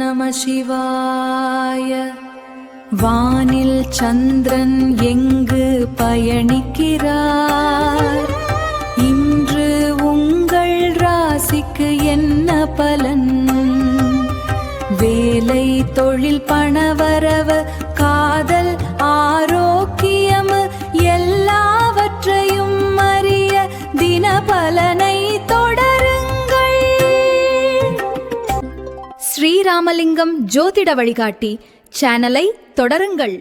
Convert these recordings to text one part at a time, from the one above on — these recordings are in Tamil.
நம சிவாய. வானில் சந்திரன் எங்கு பயணிக்கிறார்? இன்று உங்கள் ராசிக்கு என்ன பலன்? வேலை, தொழில், பணவரவு, காதல், ஆரோக்கியம் எல்லாவற்றையும் அறிய தினபலனை தொடருங்கள். ஸ்ரீராமலிங்கம் ஜோதிட வழிகாட்டி சேனலை தொடருங்கள்.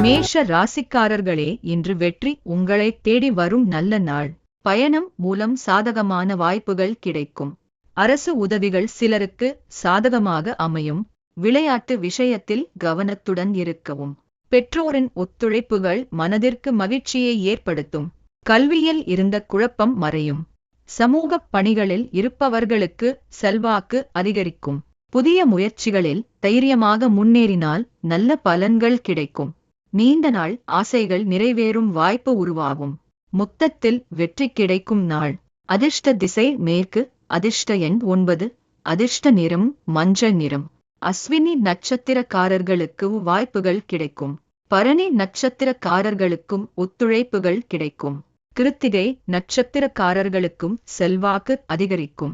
மேஷ ராசிக்காரர்களே, இன்று வெற்றி உங்களை தேடி வரும் நல்ல நாள். பயணம் மூலம் சாதகமான வாய்ப்புகள் கிடைக்கும். அரசு உதவிகள் சிலருக்கு சாதகமாக அமையும். விளையாட்டு விஷயத்தில் கவனத்துடன் இருக்கவும். பெற்றோரின் ஒத்துழைப்புகள் மனதிற்கு மகிழ்ச்சியை ஏற்படுத்தும். கல்வியில் இருந்த குழப்பம் மறையும். சமூக பணிகளில் இருப்பவர்களுக்கு செல்வாக்கு அதிகரிக்கும். புதிய முயற்சிகளில் தைரியமாக முன்னேறினால் நல்ல பலன்கள் கிடைக்கும். நீண்ட நாள் ஆசைகள் நிறைவேறும் வாய்ப்பு உருவாகும். மொத்தத்தில் வெற்றி கிடைக்கும் நாள். அதிர்ஷ்ட திசை மேற்கு. அதிர்ஷ்ட எண் 9. அதிர்ஷ்ட நிறம் மஞ்சள் நிறம். அஸ்வினி நட்சத்திரக்காரர்களுக்கு வாய்ப்புகள் கிடைக்கும். பரணி நட்சத்திரக்காரர்களுக்கும் ஒத்துழைப்புகள் கிடைக்கும். கிருத்திகை நட்சத்திரக்காரர்களுக்கும் செல்வாக்கு அதிகரிக்கும்.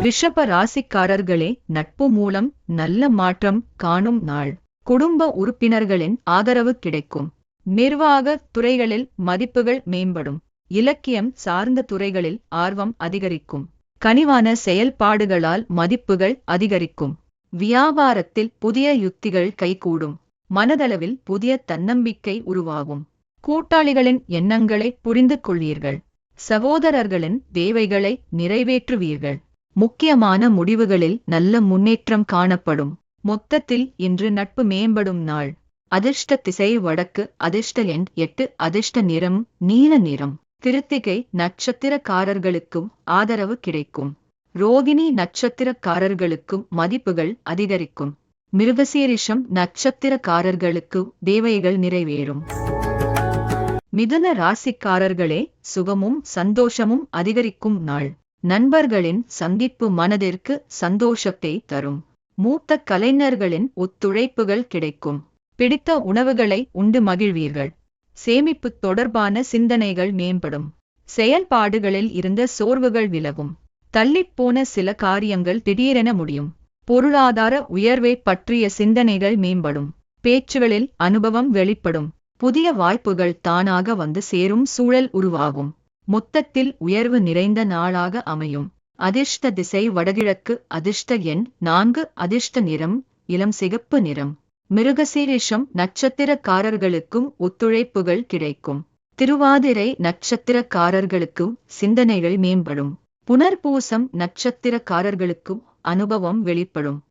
ரிஷப ராசிக்காரர்களே, நட்பு மூலம் நல்ல மாற்றம் காணும் நாள். குடும்ப உறுப்பினர்களின் ஆதரவு கிடைக்கும். நிர்வாக துறைகளில் மதிப்புகள் மேம்படும். இலக்கியம் சார்ந்த துறைகளில் ஆர்வம் அதிகரிக்கும். கனிவான செயல்பாடுகளால் மதிப்புகள் அதிகரிக்கும். வியாபாரத்தில் புதிய யுக்திகள் கைகூடும். மனதளவில் புதிய தன்னம்பிக்கை உருவாகும். கூட்டாளிகளின் எண்ணங்களை புரிந்து கொள்வீர்கள். சகோதரர்களின் தேவைகளை நிறைவேற்றுவீர்கள். முக்கியமான முடிவுகளில் நல்ல முன்னேற்றம் காணப்படும். மொத்தத்தில் இன்று நட்பு மேம்படும் நாள். அதிர்ஷ்ட திசை வடக்கு. அதிர்ஷ்ட எண் 8. அதிர்ஷ்ட நிறம் நீல நிறம். கிருத்திகை நட்சத்திரக்காரர்களுக்கும் ஆதரவு கிடைக்கும். ரோகிணி நட்சத்திரக்காரர்களுக்கும் மதிப்புகள் அதிகரிக்கும். மிருகசீரிஷம் நட்சத்திரக்காரர்களுக்கு தேவைகள் நிறைவேறும். மிதுன ராசிக்காரர்களே, சுகமும் சந்தோஷமும் அதிகரிக்கும் நாள். நண்பர்களின் சந்திப்பு மனதிற்கு சந்தோஷத்தை தரும். மூத்த கலைஞர்களின் ஒத்துழைப்புகள் கிடைக்கும். பிடித்த உணவுகளை உண்டு மகிழ்வீர்கள். சேமிப்பு தொடர்பான சிந்தனைகள் மேம்படும். செயல்பாடுகளில் இருந்த சோர்வுகள் விலகும். தள்ளிப்போன சில காரியங்கள் திடீரென முடியும். பொருளாதார உயர்வை பற்றிய சிந்தனைகள் மேம்படும். பேச்சுகளில் அனுபவம் வெளிப்படும். புதிய வாய்ப்புகள் தானாக வந்து சேரும் சூழல் உருவாகும். மொத்தத்தில் உயர்வு நிறைந்த நாளாக அமையும். அதிர்ஷ்ட திசை வடகிழக்கு. அதிர்ஷ்ட எண் 4. அதிர்ஷ்ட நிறம் இளம் சிகப்பு நிறம். மிருகசீரிஷம் நட்சத்திரக்காரர்களுக்கும் ஒத்துழைப்புகள் கிடைக்கும். திருவாதிரை நட்சத்திரக்காரர்களுக்கும் சிந்தனைகள் மேம்படும். புனர்பூசம் நட்சத்திரக்காரர்களுக்கும் அனுபவம் வெளிப்படும்.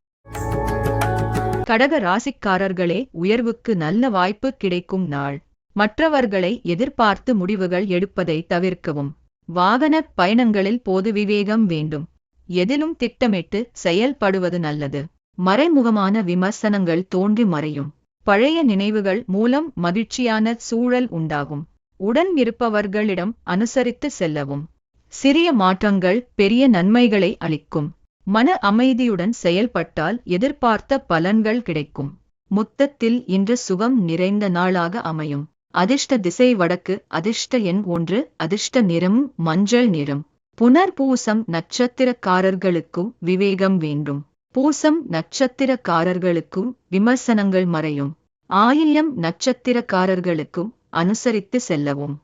கடக ராசிக்காரர்களே, உயர்வுக்கு நல்ல வாய்ப்பு கிடைக்கும் நாள். மற்றவர்களை எதிர்பார்த்து முடிவுகள் எடுப்பதை தவிர்க்கவும். வாகன பயணங்களில் போது விவேகம் வேண்டும். எதிலும் திட்டமிட்டு செயல்படுவது நல்லது. மறைமுகமான விமர்சனங்கள் தோன்றி மறையும். பழைய நினைவுகள் மூலம் மகிழ்ச்சியான சூழல் உண்டாகும். உடன் இருப்பவர்களிடம் அனுசரித்து செல்லவும். சிறிய மாற்றங்கள் பெரிய நன்மைகளை அளிக்கும். மன அமைதியுடன் செயல்பட்டால் எதிர்பார்த்த பலன்கள் கிடைக்கும். மொத்தத்தில் இன்று சுகம் நிறைந்த நாளாக அமையும். அதிர்ஷ்ட திசை வடக்கு. அதிர்ஷ்ட எண் 1. அதிர்ஷ்ட நிறம் மஞ்சள் நிறம். புனர்பூசம் நட்சத்திரக்காரர்களுக்கும் விவேகம் வேண்டும். பூசம் நட்சத்திரக்காரர்களுக்கும் விமர்சனங்கள் மறையும். ஆயில்யம் நட்சத்திரக்காரர்களுக்கும் அனுசரித்து செல்லவும்.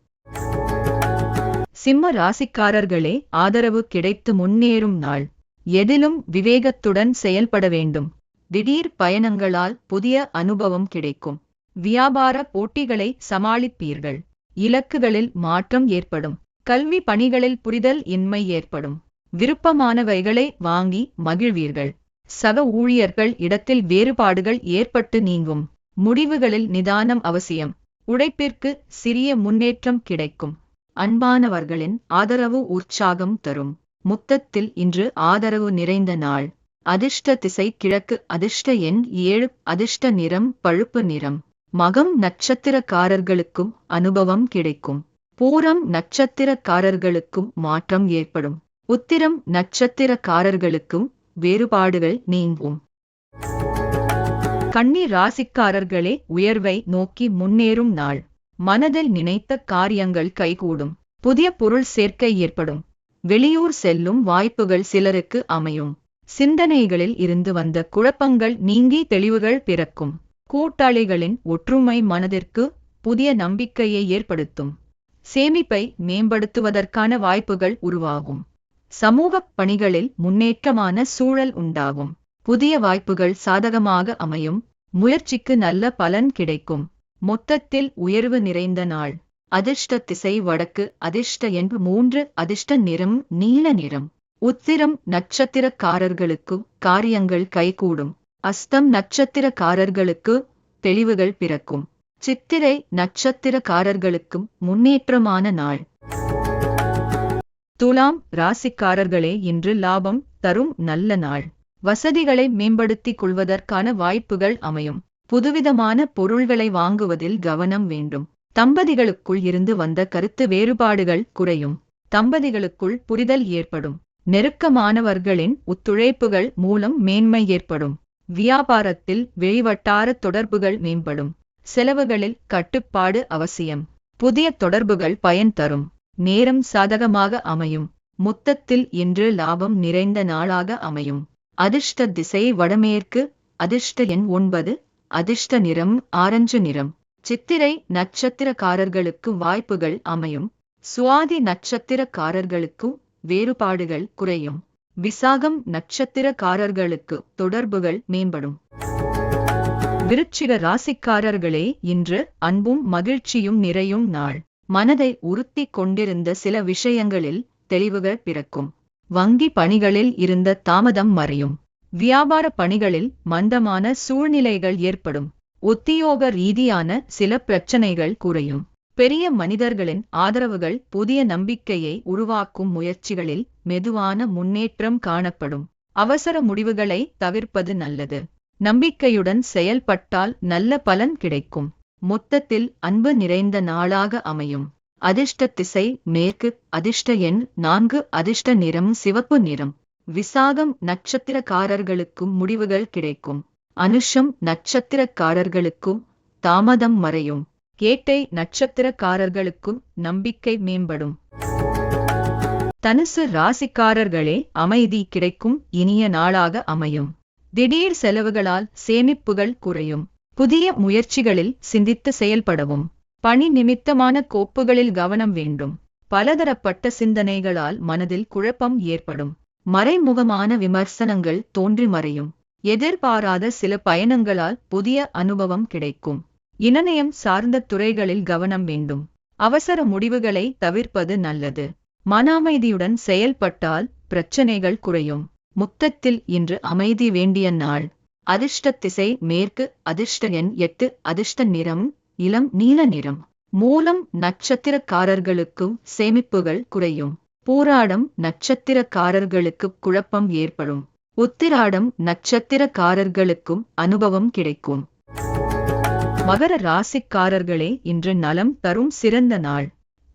சிம்ம ராசிக்காரர்களே, ஆதரவு கிடைத்து முன்னேறும் நாள். எதிலும் விவேகத்துடன் செயல்பட வேண்டும். திடீர் பயணங்களால் புதிய அனுபவம் கிடைக்கும். வியாபார போட்டிகளை சமாளிப்பீர்கள். இலக்குகளில் மாற்றம் ஏற்படும். கல்வி பணிகளில் புரிதல் இன்மை ஏற்படும். விருப்பமானவைகளை வாங்கி மகிழ்வீர்கள். சக ஊழியர்கள் இடத்தில் வேறுபாடுகள் ஏற்பட்டு நீங்கும். முடிவுகளில் நிதானம் அவசியம். உழைப்பிற்கு சிறிய முன்னேற்றம் கிடைக்கும். அன்பானவர்களின் ஆதரவு உற்சாகம் தரும். மொத்தத்தில் இன்று ஆதரவு நிறைந்த நாள். அதிர்ஷ்ட திசை கிழக்கு. அதிர்ஷ்ட எண் 7. அதிர்ஷ்ட நிறம் பழுப்பு நிறம். மகம் நட்சத்திரக்காரர்களுக்கும் அனுபவம் கிடைக்கும். பூரம் நட்சத்திரக்காரர்களுக்கும் மாற்றம் ஏற்படும். உத்திரம் நட்சத்திரக்காரர்களுக்கும் வேறுபாடுகள் நீங்கும். கன்னி ராசிக்காரர்களே, உயர்வை நோக்கி முன்னேறும் நாள். மனதில் நினைத்த காரியங்கள் கைகூடும். புதிய பொருள் சேர்க்கை ஏற்படும். வெளியூர் செல்லும் வாய்ப்புகள் சிலருக்கு அமையும். சிந்தனைகளில் இருந்து வந்த குழப்பங்கள் நீங்கி தெளிவுகள் பிறக்கும். கூட்டாளிகளின் ஒற்றுமை மனதிற்கு புதிய நம்பிக்கையை ஏற்படுத்தும். சேமிப்பை மேம்படுத்துவதற்கான வாய்ப்புகள் உருவாகும். சமூகப் பணிகளில் முன்னேற்றமான சூழல் உண்டாகும். புதிய வாய்ப்புகள் சாதகமாக அமையும். முயற்சிக்கு நல்ல பலன் கிடைக்கும். மொத்தத்தில் உயர்வு நிறைந்த நாள். அதிர்ஷ்ட திசை வடக்கு. அதிர்ஷ்ட எண் 3. அதிர்ஷ்ட நிறம் நீல நிறம். உத்திரம் நட்சத்திரக்காரர்களுக்கு காரியங்கள் கைகூடும். அஸ்தம் நட்சத்திரக்காரர்களுக்கு தெளிவுகள் பிறக்கும். சித்திரை நட்சத்திரக்காரர்களுக்கும் முன்னேற்றமான நாள். துலாம் ராசிக்காரர்களே, இன்று லாபம் தரும் நல்ல நாள். வசதிகளை மேம்படுத்திக் கொள்வதற்கான வாய்ப்புகள் அமையும். புதுவிதமான பொருள்களை வாங்குவதில் கவனம் வேண்டும். தம்பதிகளுக்குள் இருந்து வந்த கருத்து வேறுபாடுகள் குறையும். தம்பதிகளுக்குள் புரிதல் ஏற்படும். நெருக்கமானவர்களின் ஒத்துழைப்புகள் மூலம் மேன்மை ஏற்படும். வியாபாரத்தில் வெளிவட்டார தொடர்புகள் மேம்படும். செலவுகளில் கட்டுப்பாடு அவசியம். புதிய தொடர்புகள் பயன் தரும். நேரம் சாதகமாக அமையும். மொத்தத்தில் இன்று லாபம் நிறைந்த நாளாக அமையும். அதிர்ஷ்ட திசை வடமேற்கு. அதிர்ஷ்ட எண் 9. அதிர்ஷ்ட நிறம் ஆரஞ்சு நிறம். சித்திரை நட்சத்திரக்காரர்களுக்கு வாய்ப்புகள் அமையும். சுவாதி நட்சத்திரக்காரர்களுக்கு வேறுபாடுகள் குறையும். விசாகம் நட்சத்திரக்காரர்களுக்கு தொடர்புகள் மேம்படும். விருச்சிக ராசிக்காரர்களே, இன்று அன்பும் மகிழ்ச்சியும் நிறையும் நாள். மனதை உறுத்திக் கொண்டிருந்த சில விஷயங்களில் தெளிவுகள் பிறக்கும். வங்கி பணிகளில் இருந்த தாமதம் மறையும். வியாபார பணிகளில் மந்தமான சூழ்நிலைகள் ஏற்படும். உத்தியோக ரீதியான சில பிரச்சனைகள் குறையும். பெரிய மனிதர்களின் ஆதரவுகள் புதிய நம்பிக்கையை உருவாக்கும். முயற்சிகளில் மெதுவான முன்னேற்றம் காணப்படும். அவசர முடிவுகளை தவிர்ப்பது நல்லது. நம்பிக்கையுடன் செயல்பட்டால் நல்ல பலன் கிடைக்கும். மொத்தத்தில் அன்பு நிறைந்த நாளாக அமையும். அதிர்ஷ்ட திசை மேற்கு. அதிர்ஷ்ட எண் 4. அதிர்ஷ்ட நிறம் சிவப்பு நிறம். விசாகம் நட்சத்திரக்காரர்களுக்கும் முடிவுகள் கிடைக்கும். அனுஷம் நட்சத்திரக்காரர்களுக்கும் தாமதம் மறையும். கேட்டை நட்சத்திரக்காரர்களுக்கும் நம்பிக்கை மேம்படும். தனுசு ராசிக்காரர்களே, அமைதி கிடைக்கும் இனிய நாளாக அமையும். திடீர் செலவுகளால் சேமிப்புகள் குறையும். புதிய முயற்சிகளில் சிந்தித்து செயல்படவும். பணி நிமித்தமான கோப்புகளில் கவனம் வேண்டும். பலதரப்பட்ட சிந்தனைகளால் மனதில் குழப்பம் ஏற்படும். மறைமுகமான விமர்சனங்கள் தோன்றி மறையும். எதிர்பாராத சில பயணங்களால் புதிய அனுபவம் கிடைக்கும். இணையம் சார்ந்த துறைகளில் கவனம் வேண்டும். அவசர முடிவுகளை தவிர்ப்பது நல்லது. மன அமைதியுடன் செயல்பட்டால் பிரச்சனைகள் குறையும். மொத்தத்தில் இன்று அமைதி வேண்டிய நாள். அதிர்ஷ்ட திசை மேற்கு. அதிர்ஷ்ட எண் 8. அதிர்ஷ்ட நிறம் இளம் நீல நிறம். மூலம் நட்சத்திரக்காரர்களுக்கு சேமிப்புகள் குறையும். பூராடம் நட்சத்திரக்காரர்களுக்கு குழப்பம் ஏற்படும். உத்திராடம் நட்சத்திரக்காரர்களுக்கும் அனுபவம் கிடைக்கும். மகர ராசிக்காரர்களே, இன்று நலம் தரும் சிறந்த நாள்.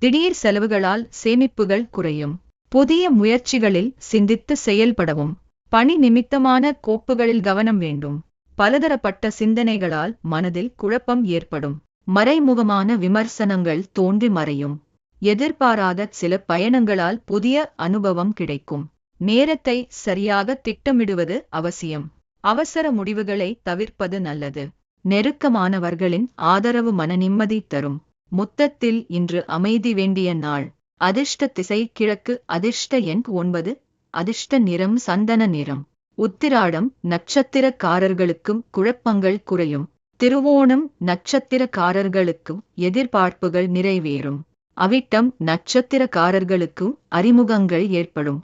திடீர் செலவுகளால் சேமிப்புகள் குறையும். புதிய முயற்சிகளில் சிந்தித்து செயல்படவும். பணி நிமித்தமான கோப்புகளில் கவனம் வேண்டும். பலதரப்பட்ட சிந்தனைகளால் மனதில் குழப்பம் ஏற்படும். மறைமுகமான விமர்சனங்கள் தோன்றி மறையும். எதிர்பாராத சில பயணங்களால் புதிய அனுபவம் கிடைக்கும். நேரத்தை சரியாக திட்டமிடுவது அவசியம். அவசர முடிவுகளை தவிர்ப்பது நல்லது. நெருக்கமானவர்களின் ஆதரவு மன நிம்மதி தரும். மொத்தத்தில் இன்று அமைதி வேண்டிய நாள். அதிர்ஷ்ட திசை கிழக்கு. அதிர்ஷ்ட எண் 9. அதிர்ஷ்ட நிறம் சந்தன நிறம். உத்திராடம் நட்சத்திரக்காரர்களுக்கும் குழப்பங்கள் குறையும். திருவோணம் நட்சத்திரக்காரர்களுக்கும் எதிர்பார்ப்புகள் நிறைவேறும். அவிட்டம் நட்சத்திரக்காரர்களுக்கும் அறிமுகங்கள் ஏற்படும்.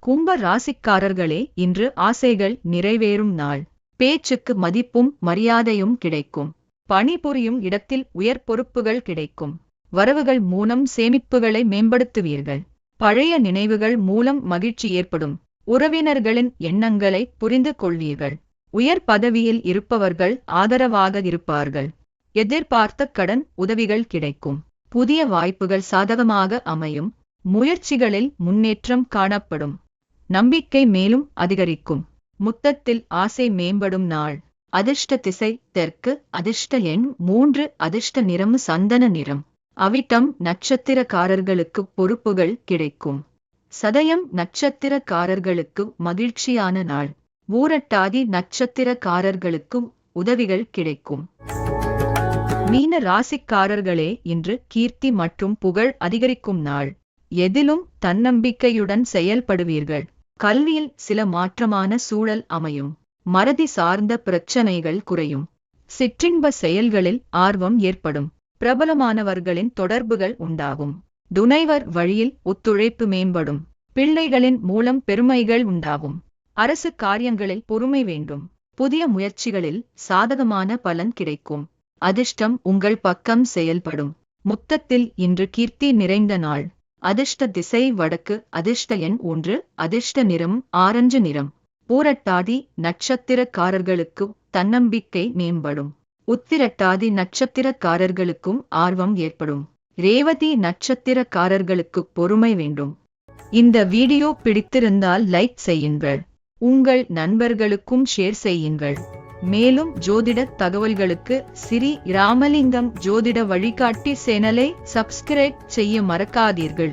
கும்ப ராசிக்காரர்களே, இன்று ஆசைகள் நிறைவேறும் நாள். பேச்சுக்கு மதிப்பும் மரியாதையும் கிடைக்கும். பணிபுரியும் இடத்தில் உயர் பொறுப்புகள் கிடைக்கும். வரவுகள் மூலம் சேமிப்புகளை மேம்படுத்துவீர்கள். பழைய நினைவுகள் மூலம் மகிழ்ச்சி ஏற்படும். உறவினர்களின் எண்ணங்களை புரிந்து கொள்வீர்கள். உயர் பதவியில் இருப்பவர்கள் ஆதரவாக இருப்பார்கள். எதிர்பார்த்த கடன் உதவிகள் கிடைக்கும். புதிய வாய்ப்புகள் சாதகமாக அமையும். முயற்சிகளில் முன்னேற்றம் காணப்படும். நம்பிக்கை மேலும் அதிகரிக்கும். முத்தத்தில் ஆசை மேம்படும் நாள். அதிர்ஷ்ட திசை தெற்கு. அதிர்ஷ்ட எண் 3. அதிர்ஷ்ட நிறம் சந்தன நிறம். அவிட்டம் நட்சத்திரக்காரர்களுக்கு பொறுப்புகள் கிடைக்கும். சதயம் நட்சத்திரக்காரர்களுக்கு மகிழ்ச்சியான நாள். ஊரட்டாதி நட்சத்திரக்காரர்களுக்கு உதவிகள் கிடைக்கும். மீன ராசிக்காரர்களே, இன்று கீர்த்தி மற்றும் புகழ் அதிகரிக்கும் நாள். எதிலும் தன்னம்பிக்கையுடன் செயல்படுவீர்கள். கல்வியில் சில மாற்றமான சூழல் அமையும். மறதி சார்ந்த பிரச்சனைகள் குறையும். சிற்றின்ப செயல்களில் ஆர்வம் ஏற்படும். பிரபலமானவர்களின் தொடர்புகள் உண்டாகும். துணைவர் வழியில் ஒத்துழைப்பு மேம்படும். பிள்ளைகளின் மூலம் பெருமைகள் உண்டாகும். அரசு காரியங்களில் பொறுமை வேண்டும். புதிய முயற்சிகளில் சாதகமான பலன் கிடைக்கும். அதிர்ஷ்டம் உங்கள் பக்கம் செயல்படும். முத்தத்தில் இன்று கீர்த்தி நிறைந்த நாள். அதிர்ஷ்ட திசை வடக்கு. அதிர்ஷ்ட எண் 1. அதிர்ஷ்ட நிறம் ஆரஞ்சு நிறம். பூரட்டாதி நட்சத்திரக்காரர்களுக்கு தன்னம்பிக்கை மேம்படும். உத்திரட்டாதி நட்சத்திரக்காரர்களுக்கும் ஆர்வம் ஏற்படும். ரேவதி நட்சத்திரக்காரர்களுக்கு பொறுமை வேண்டும். இந்த வீடியோ பிடித்திருந்தால் லைக் செய்யுங்கள். உங்கள் நண்பர்களுக்கும் ஷேர் செய்யுங்கள். மேலும் ஜோதிட தகவல்களுக்கு ஸ்ரீ ராமலிங்கம் ஜோதிட வழிகாட்டி சேனலை சப்ஸ்கிரைப் செய்ய மறக்காதீர்கள்.